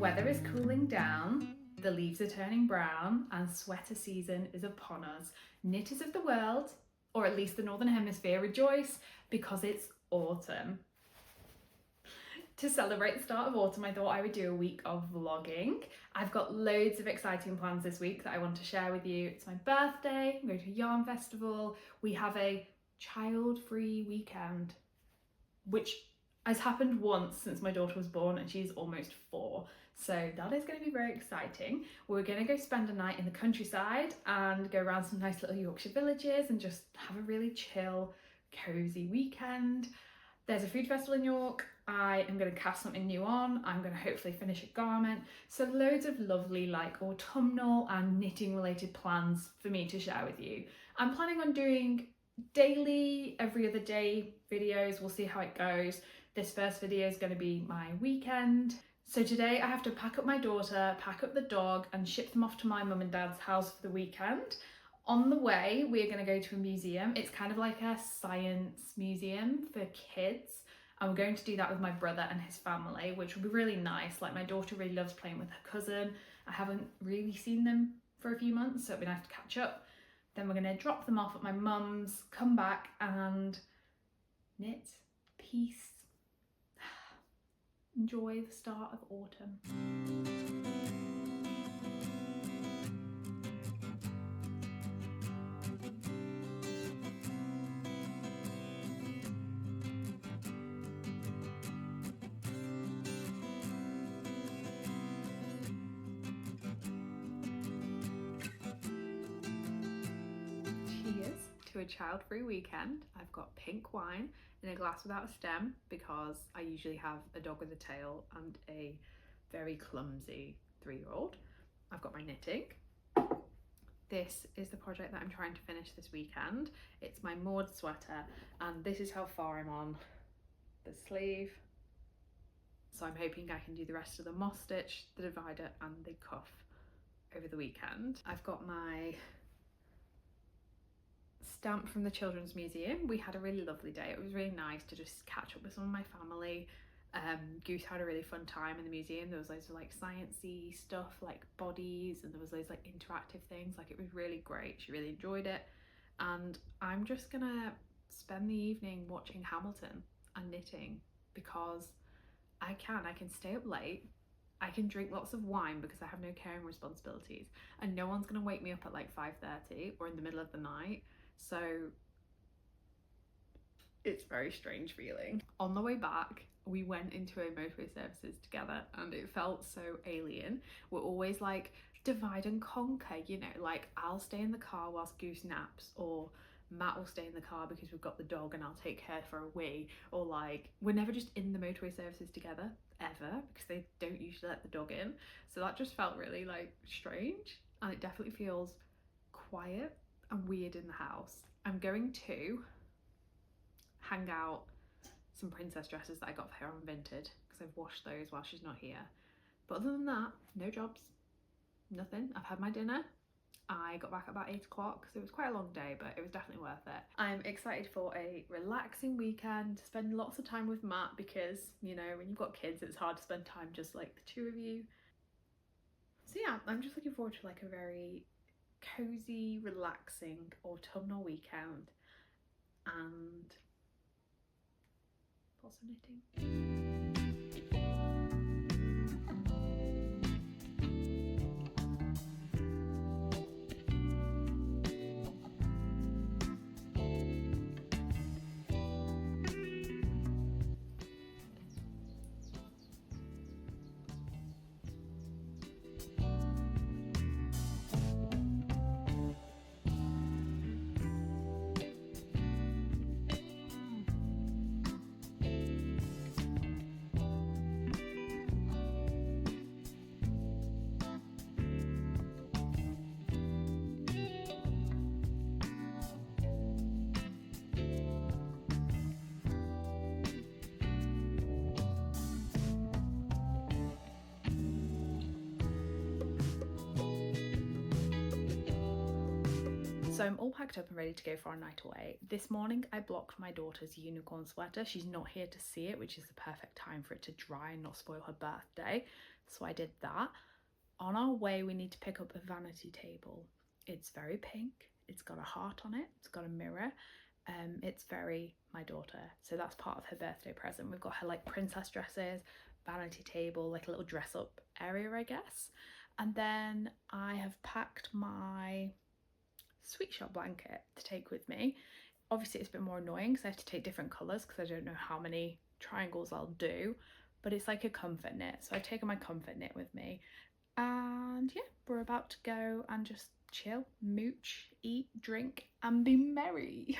weather is cooling down, the leaves are turning brown, and sweater season is upon us. Knitters of the world, or at least the Northern Hemisphere, rejoice because it's autumn. To celebrate the start of autumn, I thought I would do a week of vlogging. I've got loads of exciting plans this week that I want to share with you. It's my birthday, I'm going to a yarn festival. We have a child-free weekend, which has happened once since my daughter was born and she's almost 4. So that is going to be very exciting. We're going to go spend a night in the countryside and go around some nice little Yorkshire villages and just have a really chill, cozy weekend. There's a food festival in York. I am going to cast something new on. I'm going to hopefully finish a garment. So loads of lovely like autumnal and knitting related plans for me to share with you. I'm planning on doing daily, every other day videos. We'll see how it goes. This first video is going to be my weekend. So today I have to pack up my daughter, pack up the dog and ship them off to my mum and dad's house for the weekend. On the way, we're going to go to a museum. It's kind of like a science museum for kids. And we're going to do that with my brother and his family, which will be really nice. Like my daughter really loves playing with her cousin. I haven't really seen them for a few months, so it'll be nice to catch up. Then we're going to drop them off at my mum's, come back and knit, peace, enjoy the start of autumn. To a child-free weekend. I've got pink wine in a glass without a stem because I usually have a dog with a tail and a very clumsy 3-year-old. I've got my knitting. This is the project that I'm trying to finish this weekend. It's my Maud sweater and this is how far I'm on the sleeve. So I'm hoping I can do the rest of the moss stitch, the divider and the cuff over the weekend. I've got my stamp from the Children's Museum. We had a really lovely day. It was really nice to just catch up with some of my family. Goose had a really fun time in the museum. There was loads of like sciencey stuff like bodies and there was loads like interactive things. Like it was really great. She really enjoyed it. And I'm just gonna spend the evening watching Hamilton and knitting because I can stay up late. I can drink lots of wine because I have no caring responsibilities and no one's gonna wake me up at like 5:30 or in the middle of the night. So it's a very strange feeling. On the way back, we went into a motorway services together and it felt so alien. We're always like divide and conquer, you know, like I'll stay in the car whilst Goose naps, or Matt will stay in the car because we've got the dog and I'll take her for a wee, or like we're never just in the motorway services together ever because they don't usually let the dog in. So that just felt really like strange and it definitely feels quiet and weird in the house. I'm going to hang out some princess dresses that I got for her on Vinted because I've washed those while she's not here. But other than that, no jobs, nothing. I've had my dinner. I got back at about 8 o'clock, so it was quite a long day, but it was definitely worth it. I'm excited for a relaxing weekend, to spend lots of time with Matt because, you know, when you've got kids, it's hard to spend time just like the two of you. So yeah, I'm just looking forward to like a very cozy, relaxing autumnal weekend and lots of knitting. So I'm all packed up and ready to go for our night away. This morning I blocked my daughter's unicorn sweater. She's not here to see it, which is the perfect time for it to dry and not spoil her birthday. So I did that. On our way we need to pick up a vanity table. It's very pink, it's got a heart on it, it's got a mirror. It's very my daughter, so that's part of her birthday present. We've got her like princess dresses, vanity table, like a little dress up area I guess. And then I have packed my sweet shop blanket to take with me. Obviously it's a bit more annoying because I have to take different colours because I don't know how many triangles I'll do, but it's like a comfort knit, so I've taken my comfort knit with me. And yeah, we're about to go and just chill, mooch, eat, drink and be merry.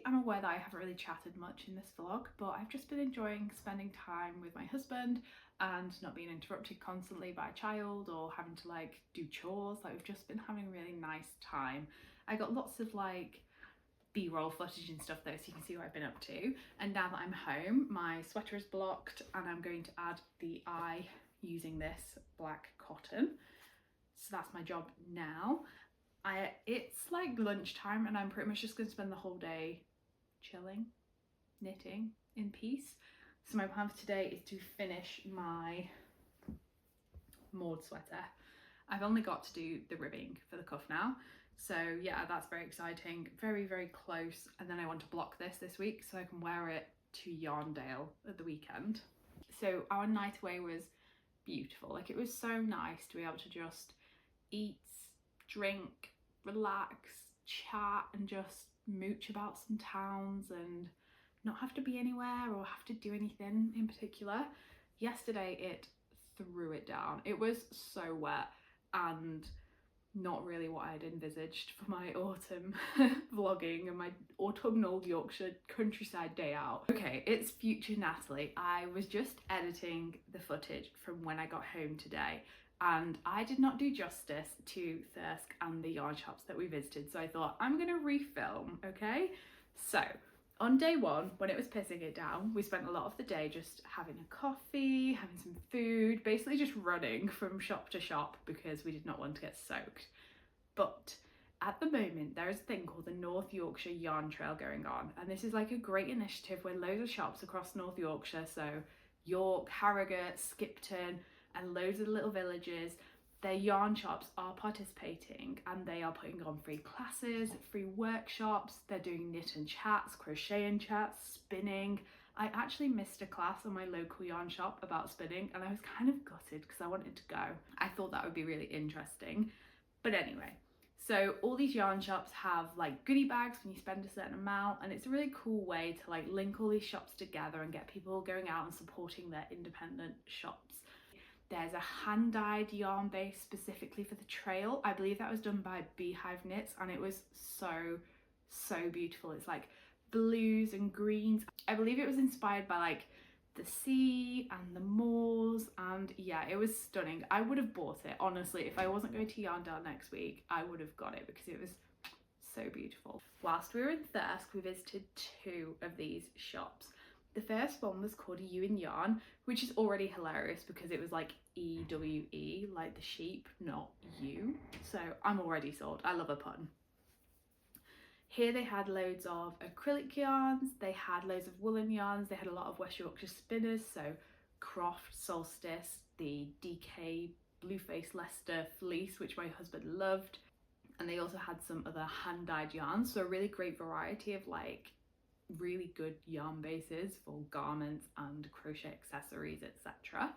I'm aware that I haven't really chatted much in this vlog, but I've just been enjoying spending time with my husband and not being interrupted constantly by a child or having to like do chores. Like, we've just been having a really nice time. I got lots of like B-roll footage and stuff though, so you can see what I've been up to. And now that I'm home, my sweater is blocked and I'm going to add the eye using this black cotton. So that's my job now. It's like lunchtime and I'm pretty much just going to spend the whole day chilling, knitting in peace. So my plan for today is to finish my Maud sweater. I've only got to do the ribbing for the cuff now, so yeah, that's very exciting. Very, very close. And then I want to block this week so I can wear it to Yarndale at the weekend. So our night away was beautiful. Like, it was so nice to be able to just eat, drink, relax, chat and just mooch about some towns and not have to be anywhere or have to do anything in particular. Yesterday it threw it down. It was so wet and not really what I'd envisaged for my autumn vlogging and my autumnal Yorkshire countryside day out. Okay, it's future Natalie. I was just editing the footage from when I got home today and I did not do justice to Thirsk and the yarn shops that we visited, so I thought I'm gonna refilm, okay? So on day one, when it was pissing it down, we spent a lot of the day just having a coffee, having some food, basically just running from shop to shop because we did not want to get soaked. But at the moment, there is a thing called the North Yorkshire Yarn Trail going on, and this is like a great initiative where loads of shops across North Yorkshire, so York, Harrogate, Skipton, and loads of little villages, their yarn shops are participating and they are putting on free classes, free workshops. They're doing knit and chats, crochet and chats, spinning. I actually missed a class on my local yarn shop about spinning and I was kind of gutted because I wanted to go. I thought that would be really interesting. But anyway, so all these yarn shops have like goodie bags when you spend a certain amount, and it's a really cool way to like link all these shops together and get people going out and supporting their independent shops. There's a hand-dyed yarn base specifically for the trail. I believe that was done by Beehive Knits and it was so beautiful. It's like blues and greens. I believe it was inspired by like the sea and the moors, and yeah, it was stunning. I would have bought it, honestly. If I wasn't going to Yarndale next week, I would have got it because it was so beautiful. Whilst we were in Thirsk, we visited 2 of these shops. The first one was called You and Yarn, which is already hilarious because it was like EWE, like the sheep, not you. So I'm already sold. I love a pun. Here they had loads of acrylic yarns, they had loads of woolen yarns, they had a lot of West Yorkshire spinners, so Croft, Solstice, the DK Blueface Leicester fleece, which my husband loved. And they also had some other hand-dyed yarns, so a really great variety of like really good yarn bases for garments and crochet accessories, etc.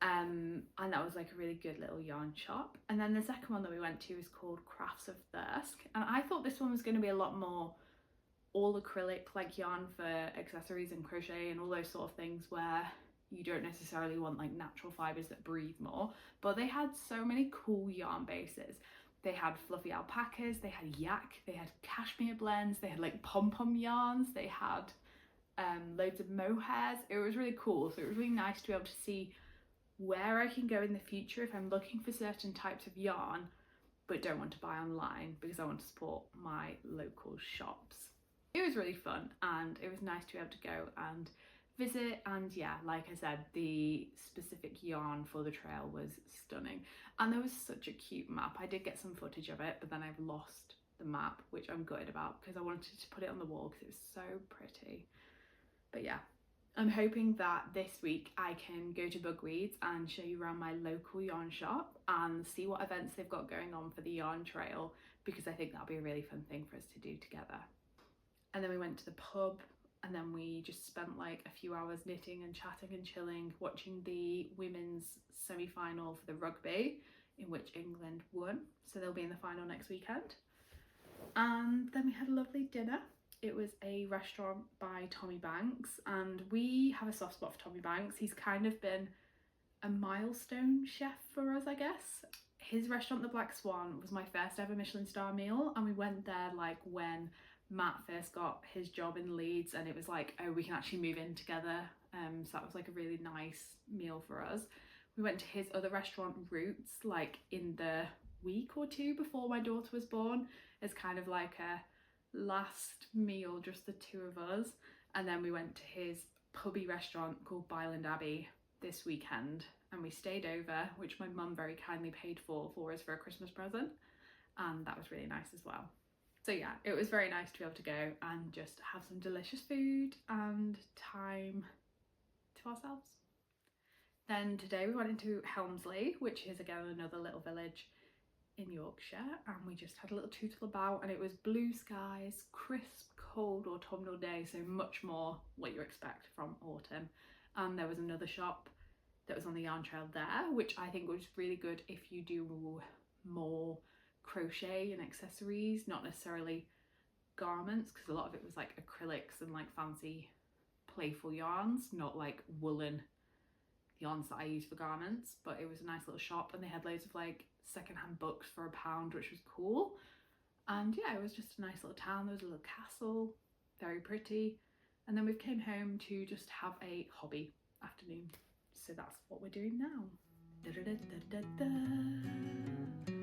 And that was like a really good little yarn shop. And then the second one that we went to was called Crafts of Thirsk, and I thought this one was going to be a lot more all acrylic, like yarn for accessories and crochet and all those sort of things where you don't necessarily want like natural fibers that breathe more. But they had so many cool yarn bases. They had fluffy alpacas, they had yak, they had cashmere blends, they had like pom-pom yarns, they had loads of mohairs. It was really cool. So it was really nice to be able to see where I can go in the future if I'm looking for certain types of yarn but don't want to buy online because I want to support my local shops. It was really fun and it was nice to be able to go and visit, and yeah, like I said, the specific yarn for the trail was stunning and there was such a cute map. I did get some footage of it, but then I've lost the map, which I'm gutted about because I wanted to put it on the wall because it was so pretty. But yeah, I'm hoping that this week I can go to Bugweeds and show you around my local yarn shop and see what events they've got going on for the yarn trail, because I think that'll be a really fun thing for us to do together. And then we went to the pub and then we just spent like a few hours knitting and chatting and chilling, watching the women's semi-final for the rugby, in which England won. So they'll be in the final next weekend. And then we had a lovely dinner. It was a restaurant by Tommy Banks, and we have a soft spot for Tommy Banks. He's kind of been a milestone chef for us, I guess. His restaurant, The Black Swan, was my first ever Michelin star meal, and we went there like when Matt first got his job in Leeds, and it was like, oh, we can actually move in together. So that was like a really nice meal for us. We went to his other restaurant, Roots, like in the week or 2 before my daughter was born, as kind of like a last meal, just the 2 of us. And then we went to his pubby restaurant called Byland Abbey this weekend, and we stayed over, which my mum very kindly paid for us for a Christmas present, and that was really nice as well. So yeah, it was very nice to be able to go and just have some delicious food and time to ourselves. Then today we went into Helmsley, which is again another little village in Yorkshire, and we just had a little tootle about, and it was blue skies, crisp, cold autumnal day, so much more what you expect from autumn. And there was another shop that was on the yarn trail there, which I think was really good if you do more crochet and accessories, not necessarily garments, because a lot of it was like acrylics and like fancy playful yarns, not like woolen yarns that I use for garments. But it was a nice little shop, and they had loads of like secondhand books for £1, which was cool. And yeah, it was just a nice little town. There was a little castle, very pretty. And then we came home to just have a hobby afternoon, so that's what we're doing now. Da, da, da, da, da, da.